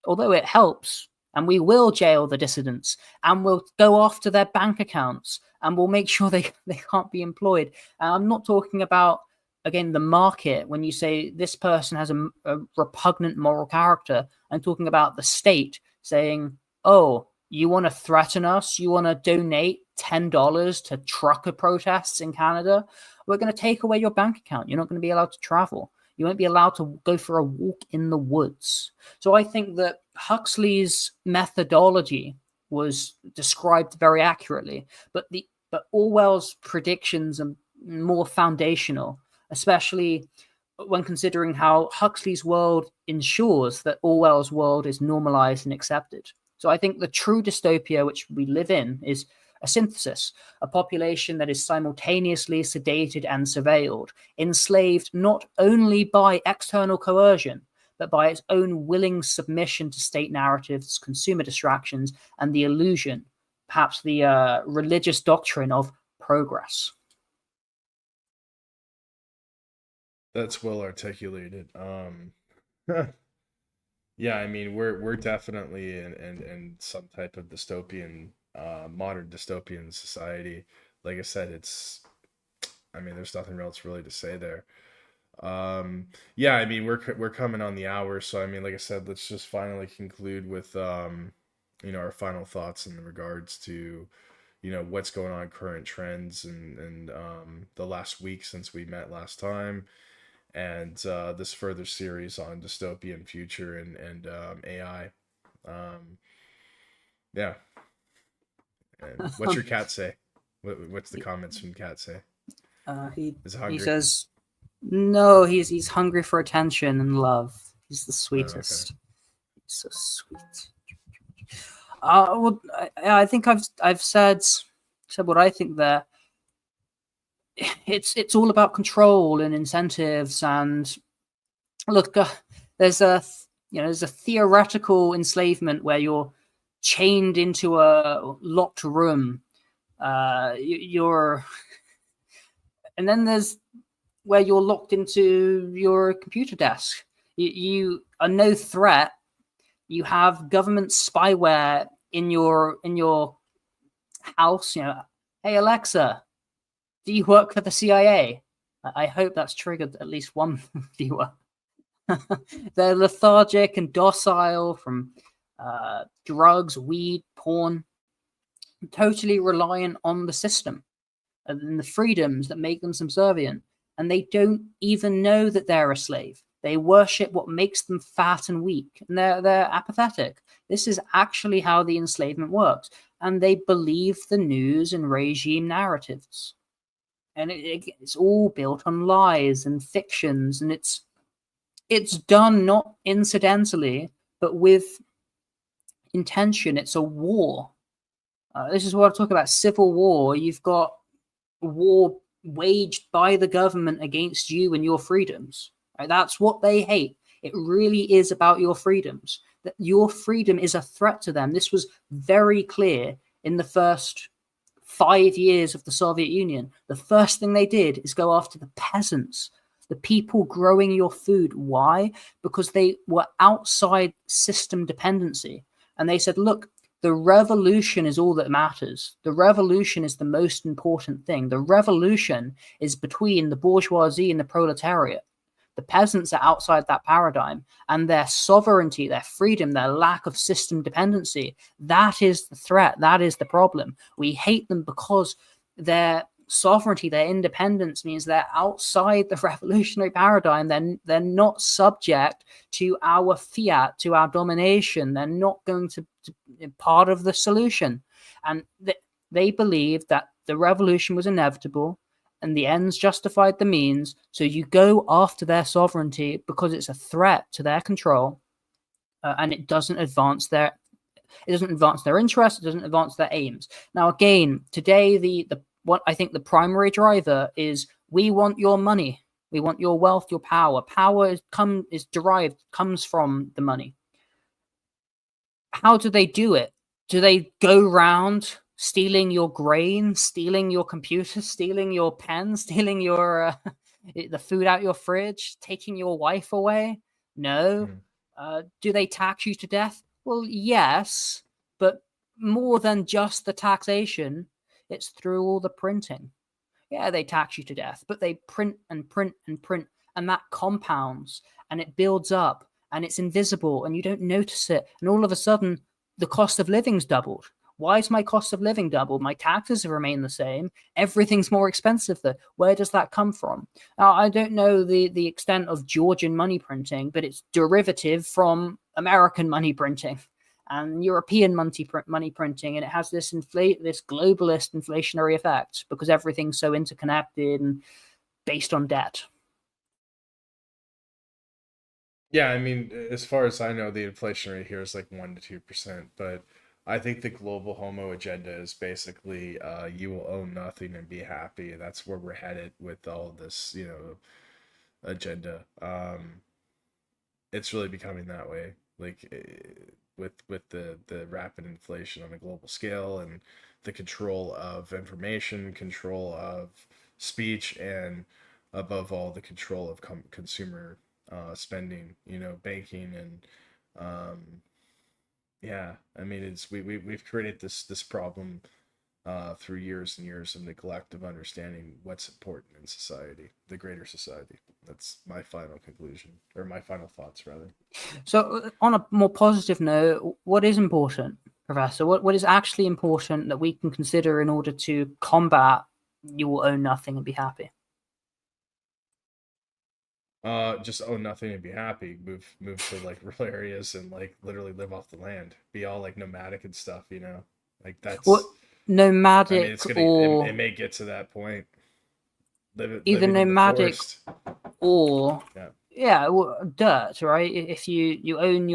Although it helps, and we will jail the dissidents, and we'll go after their bank accounts, and we'll make sure they can't be employed. And I'm not talking about, again, the market. When you say this person has a repugnant moral character, I'm talking about the state saying, oh, you want to threaten us? You want to donate $10 to trucker protests in Canada? We're going to take away your bank account. You're not going to be allowed to travel. You won't be allowed to go for a walk in the woods. So I think that Huxley's methodology was described very accurately, but Orwell's predictions are more foundational, especially when considering how Huxley's world ensures that Orwell's world is normalized and accepted. So I think the true dystopia which we live in is a synthesis, a population that is simultaneously sedated and surveilled, enslaved not only by external coercion, but by its own willing submission to state narratives, consumer distractions, and the illusion, perhaps the religious doctrine of progress. That's well articulated. Yeah, I mean, we're definitely in some type of dystopian, modern dystopian society. Like I said, I mean, there's nothing else really to say there. Yeah, I mean, we're coming on the hour, so I mean, like I said, let's just finally conclude with our final thoughts in regards to what's going on, current trends, and the last week since we met last time, and this further series on dystopian future and AI. Um, yeah, and what's your cat say? What's the comments from cat say? He Is it he hungry? says no. He's hungry for attention and love. He's the Oh, okay. sweetest. He's so sweet. Well, I think I've said what I think there. It's all about control and incentives. And look, there's a theoretical enslavement where you're chained into a locked room. You're and then there's where you're locked into your computer desk. You are no threat. You have government spyware in your house. Hey Alexa, do you work for the CIA? I hope that's triggered at least one viewer. They're lethargic and docile from drugs, weed, porn, totally reliant on the system and the freedoms that make them subservient. And they don't even know that they're a slave. They worship what makes them fat and weak, and they're apathetic. This is actually how the enslavement works, and they believe the news and regime narratives, and it's all built on lies and fictions, and it's done not incidentally, but with intention. It's a war. This is what I talk about: civil war. You've got war waged by the government against you and your freedoms. Right? That's what they hate. It really is about your freedoms. That your freedom is a threat to them. This was very clear in the first 5 years of the Soviet Union. The first thing they did is go after the peasants, the people growing your food. Why? Because they were outside system dependency. And they said, look, the revolution is all that matters. The revolution is the most important thing. The revolution is between the bourgeoisie and the proletariat. The peasants are outside that paradigm, and their sovereignty, their freedom, their lack of system dependency, that is the threat. That is the problem. We hate them because their sovereignty, their independence means they're outside the revolutionary paradigm. They're not subject to our fiat, to our domination. They're not going to be part of the solution. And they believe that the revolution was inevitable and the ends justified the means. So you go after their sovereignty because it's a threat to their control, and it doesn't advance their interests. It doesn't advance their aims. Now, again, today what I think the primary driver is: we want your money, we want your wealth, your power. Power comes from the money. How do they do it? Do they go round stealing your grain, stealing your computer, stealing your pen, stealing your the food out your fridge, taking your wife away? No. Do they tax you to death? Well, yes, but more than just the taxation. It's through all the printing. Yeah, they tax you to death, but they print and print and print, and that compounds and it builds up and it's invisible and you don't notice it. And all of a sudden, the cost of living's doubled. Why is my cost of living doubled? My taxes have remained the same. Everything's more expensive though. Where does that come from? Now, I don't know the extent of Georgian money printing, but it's derivative from American money printing and European money printing, and it has this globalist inflationary effect because everything's so interconnected and based on debt. Yeah, I mean, as far as I know, the inflation rate here is like 1 to 2%, but I think the global homo agenda is basically you will own nothing and be happy. That's where we're headed with all this, agenda. it's really becoming that way. Like with the rapid inflation on a global scale and the control of information, control of speech, and above all, the control of consumer spending. Banking and yeah. I mean, we've created this problem through years and years of neglect of understanding what's important in society, the greater society. That's my final conclusion, or my final thoughts, rather. So, on a more positive note, what is important, Professor? What is actually important that we can consider in order to combat you will own nothing and be happy? Just own nothing and be happy. Move to like rural areas and like literally live off the land. Be all like nomadic and stuff. Like What that's. I mean, nomadic it's gonna. It or may get to that point. either Living in the nomadic forest. or Yeah. yeah, dirt, right? If you own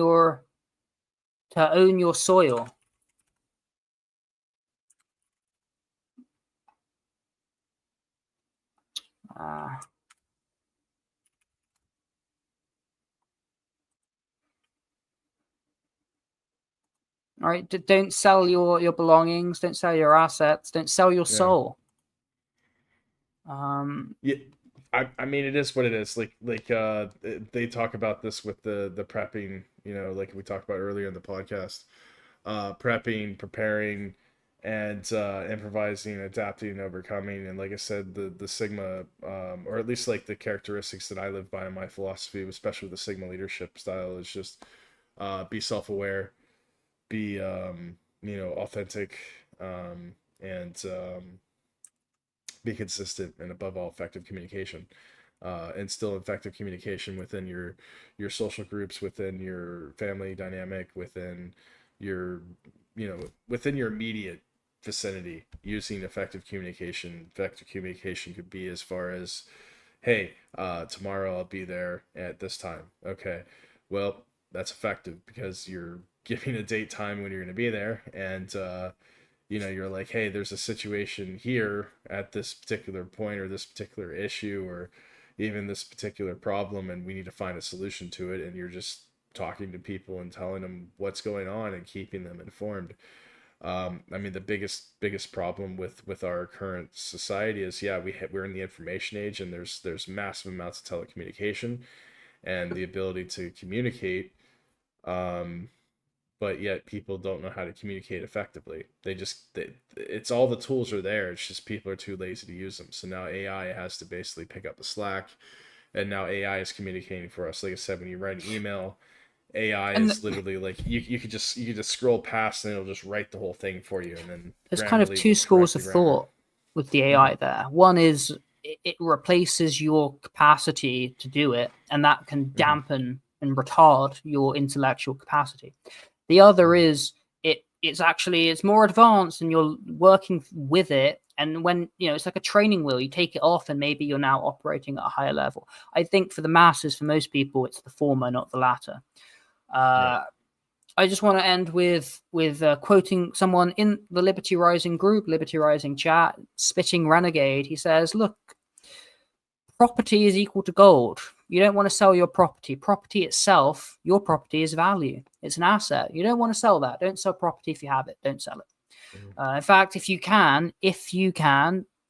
own your soil. Uh, all right, don't sell your belongings, don't sell your assets, don't sell your Yeah. soul. Yeah. I mean, it is what it is. Like they talk about this with the prepping. Like we talked about earlier in the podcast. Prepping, preparing, and improvising, adapting, and overcoming. And like I said, the Sigma, or at least like the characteristics that I live by in my philosophy, especially with the Sigma leadership style, is just be self-aware, be authentic, and be consistent, and above all, effective communication. Instill effective communication within your social groups, within your family dynamic, within your within your immediate vicinity, using effective communication. Effective communication could be as far as, hey, tomorrow I'll be there at this time. Okay, well, that's effective because you're giving a date, time when you're going to be there, and you're like, hey, there's a situation here at this particular point, or this particular issue, or even this particular problem, and we need to find a solution to it. And you're just talking to people and telling them what's going on and keeping them informed. I mean, the biggest problem with our current society is, yeah, we're in the information age, and there's massive amounts of telecommunication and the ability to communicate. But yet people don't know how to communicate effectively. It's all the tools are there. It's just people are too lazy to use them. So now AI has to basically pick up the slack, and now AI is communicating for us. Like I said, when you write an email, AI and is literally like you could just scroll past and it'll just write the whole thing for you, and then there's kind of Grammarly two will schools correct the of grammar. thought with the AI there. One is it replaces your capacity to do it, and that can dampen and retard your intellectual capacity. The other is it's more advanced, and you're working with it. And when it's like a training wheel, you take it off, and maybe you're now operating at a higher level. I think for the masses, for most people, it's the former, not the latter. Right. I just want to end with quoting someone in the Liberty Rising group, Liberty Rising chat, Spitting Renegade. He says, "Look, property is equal to gold. You don't want to sell your property. Property itself, your property is value. It's an asset. You don't want to sell that. Don't sell property if you have it. Don't sell it. In fact, if you can,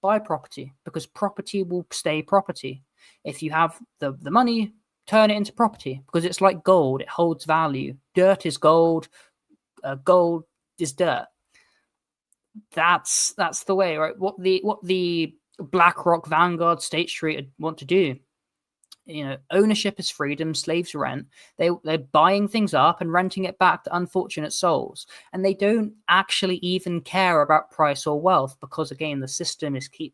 buy property, because property will stay property. If you have the money, turn it into property, because it's like gold. It holds value. Dirt is gold. Gold is dirt. That's the way, right? What the BlackRock, Vanguard, State Street want to do. Ownership is freedom, slaves rent. They're buying things up and renting it back to unfortunate souls, and they don't actually even care about price or wealth, because again, the system is keep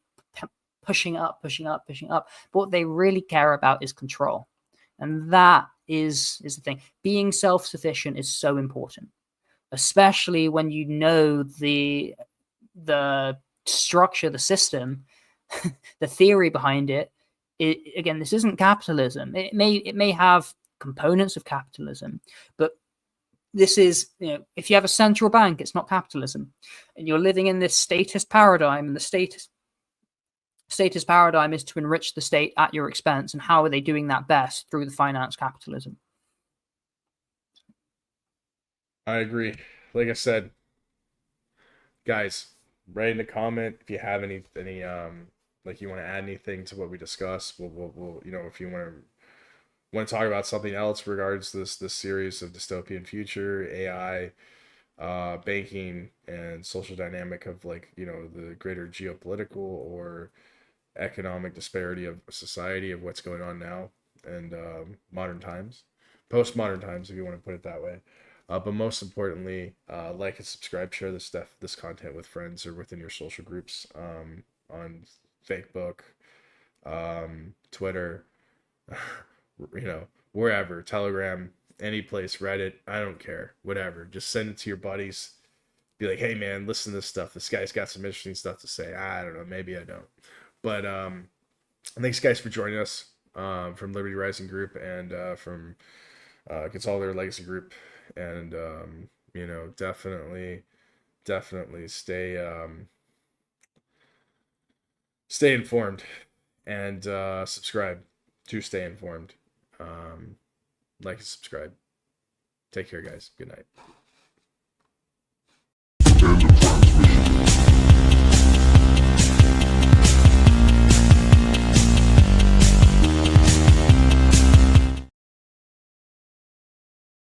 pushing up. But what they really care about is control, and that is the thing. Being self-sufficient is so important, especially when you know the structure, the system, the theory behind it. Again, this isn't capitalism. It may have components of capitalism, but this is, if you have a central bank, it's not capitalism, and you're living in this statist paradigm, and the statist paradigm is to enrich the state at your expense. And how are they doing that best? Through the finance capitalism. I agree. Like I said, guys, write in a comment if you have any like you want to add anything to what we discussed. We'll you know, if you want to talk about something else regards this series of dystopian future, AI, banking, and social dynamic of, like, you know, the greater geopolitical or economic disparity of society, of what's going on now, and modern times, postmodern times, if you want to put it that way. But most importantly, like and subscribe, share this content with friends or within your social groups, on Facebook, Twitter, you know, wherever, Telegram, any place, Reddit, I don't care, whatever. Just send it to your buddies. Be like, hey man, listen to this stuff. This guy's got some interesting stuff to say. I don't know, maybe I don't. But thanks guys for joining us, from Liberty Rising Group, and from Consolidated Legacy Group. And you know, definitely stay informed, and subscribe to stay informed. Like and subscribe. Take care, guys. Good night.